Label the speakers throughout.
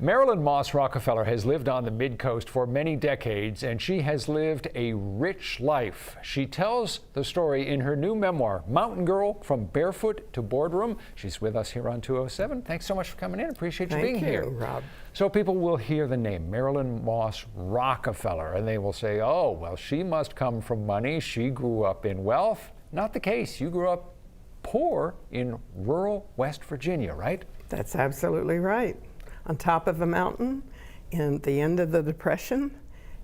Speaker 1: Marilyn Moss Rockefeller has lived on the Mid-Coast for many decades, and she has lived a rich life. She tells the story in her new memoir, Mountain Girl, From Barefoot to Boardroom. She's with us here on 207. Thanks so much for coming in. Appreciate you being here.
Speaker 2: Thank you, Rob.
Speaker 1: So people will hear the name Marilyn Moss Rockefeller, and they will say, oh, well, she must come from money. She grew up in wealth. Not the case. You grew up poor in rural West Virginia, right?
Speaker 2: That's absolutely right. On top of a mountain, in the end of the Depression,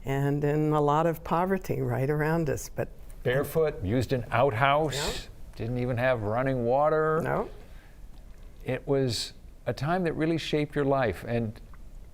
Speaker 2: and in a lot of poverty right around us. But
Speaker 1: barefoot, used an outhouse, didn't even have running water.
Speaker 2: No.
Speaker 1: It was a time that really shaped your life, and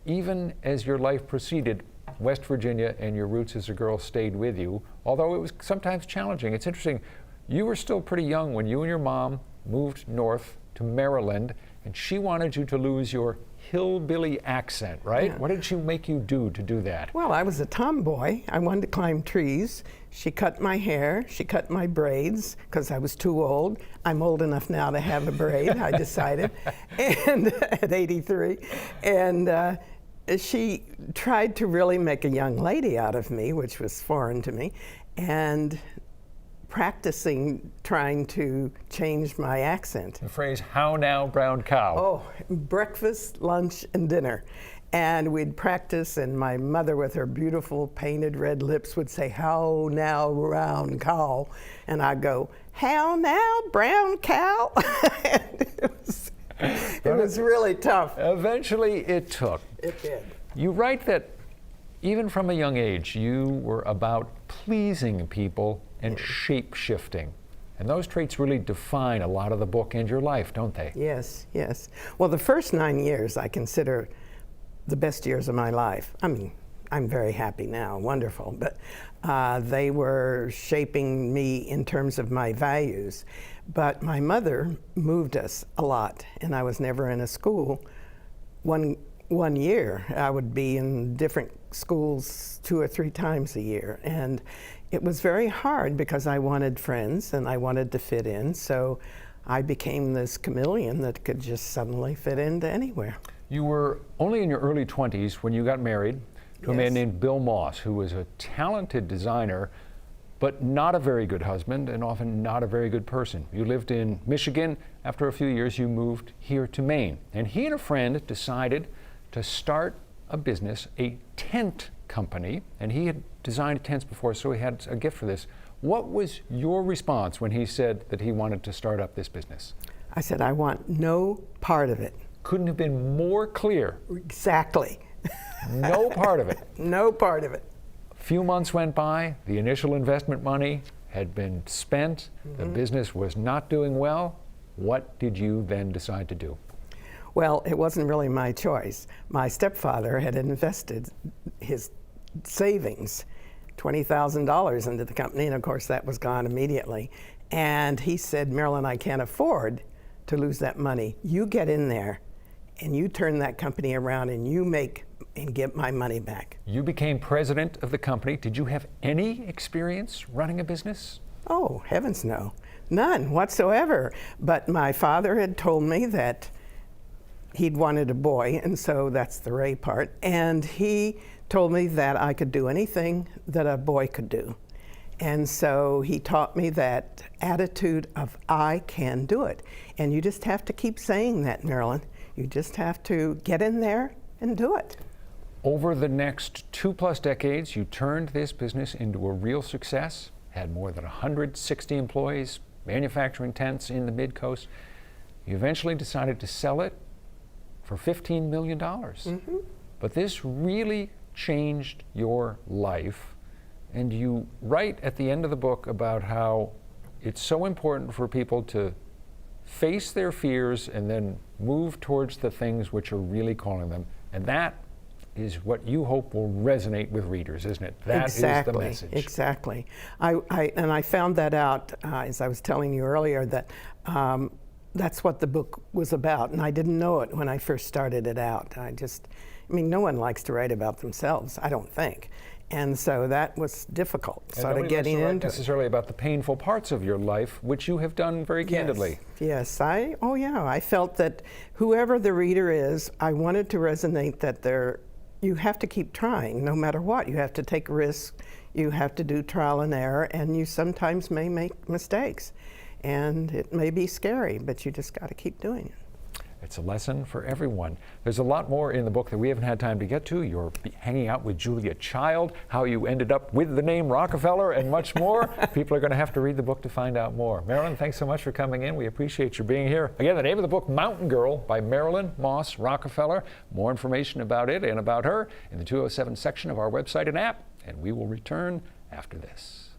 Speaker 1: even as your life proceeded, West Virginia and your roots as a girl stayed with you, although it was sometimes challenging. It's interesting, you were still pretty young when you and your mom moved north to Maryland, and she wanted you to lose your hillbilly accent, right?
Speaker 2: Yeah.
Speaker 1: What did she make you do to do that?
Speaker 2: Well, I was a tomboy. I wanted to climb trees. She cut my hair. She cut my braids because I was too old. I'm old enough now to have a braid, I decided, and at 83. And she tried to really make a young lady out of me, which was foreign to me, and practicing trying to change my accent.
Speaker 1: The phrase, how now, brown cow?
Speaker 2: Oh, breakfast, lunch, and dinner. And we'd practice, and my mother with her beautiful painted red lips would say, how now, brown cow? And I'd go, how now, brown cow? it was really tough.
Speaker 1: Eventually it took.
Speaker 2: It did.
Speaker 1: You write that even from a young age, you were about pleasing people and shape-shifting. And those traits really define a lot of the book and your life, don't they?
Speaker 2: Yes, yes. Well, the first 9 years I consider the best years of my life. I mean, I'm very happy now, wonderful, but they were shaping me in terms of my values. But my mother moved us a lot, and I was never in a school. One year, I would be in different schools 2 or 3 times a year. And it was very hard because I wanted friends and I wanted to fit in. So I became this chameleon that could just suddenly fit into anywhere.
Speaker 1: You were only in your early 20s when you got married to a man named Bill Moss, who was a talented designer, but not a very good husband and often not a very good person. You lived in Michigan. After a few years, you moved here to Maine. And he and a friend decided to start a business, a tent company, and he had designed tents before, so he had a gift for this. What was your response when he said that he wanted to start up this business?
Speaker 2: I said, I want no part of it.
Speaker 1: Couldn't have been more clear.
Speaker 2: Exactly.
Speaker 1: No part of it.
Speaker 2: No part of it.
Speaker 1: A few months went by, the initial investment money had been spent, the business was not doing well. What did you then decide to do?
Speaker 2: Well, it wasn't really my choice. My stepfather had invested his savings, $20,000 into the company, and of course that was gone immediately. And he said, Marilyn, I can't afford to lose that money. You get in there and you turn that company around and you make and get my money back.
Speaker 1: You became president of the company. Did you have any experience running a business?
Speaker 2: Oh, heavens no. None whatsoever. But my father had told me that he'd wanted a boy, and so that's the Ray part. And he told me that I could do anything that a boy could do. And so he taught me that attitude of I can do it. And you just have to keep saying that, Marilyn. You just have to get in there and do it.
Speaker 1: Over the next 2+ decades, you turned this business into a real success, had more than 160 employees, manufacturing tents in the Mid-Coast. You eventually decided to sell it for $15 million. But this really changed your life. And you write at the end of the book about how it's so important for people to face their fears and then move towards the things which are really calling them. And that is what you hope will resonate with readers, isn't it? That
Speaker 2: exactly,
Speaker 1: is the message. Exactly.
Speaker 2: I found that out, as I was telling you earlier, that that's what the book was about, and I didn't know it when I first started it out. I mean, no one likes to write about themselves, I don't think. And so that was difficult,
Speaker 1: And
Speaker 2: sort of getting
Speaker 1: nobody likes to write
Speaker 2: into it.
Speaker 1: necessarily about the painful parts of your life, which you have done very candidly.
Speaker 2: Yes, I felt that whoever the reader is, I wanted to resonate that you have to keep trying no matter what. You have to take risks, you have to do trial and error, and you sometimes may make mistakes. And it may be scary, but you just got to keep doing it.
Speaker 1: It's a lesson for everyone. There's a lot more in the book that we haven't had time to get to. You're hanging out with Julia Child, how you ended up with the name Rockefeller, and much more. People are going to have to read the book to find out more. Marilyn, thanks so much for coming in. We appreciate your being here. Again, the name of the book, Mountain Girl by Marilyn Moss Rockefeller. More information about it and about her in the 207 section of our website and app. And we will return after this.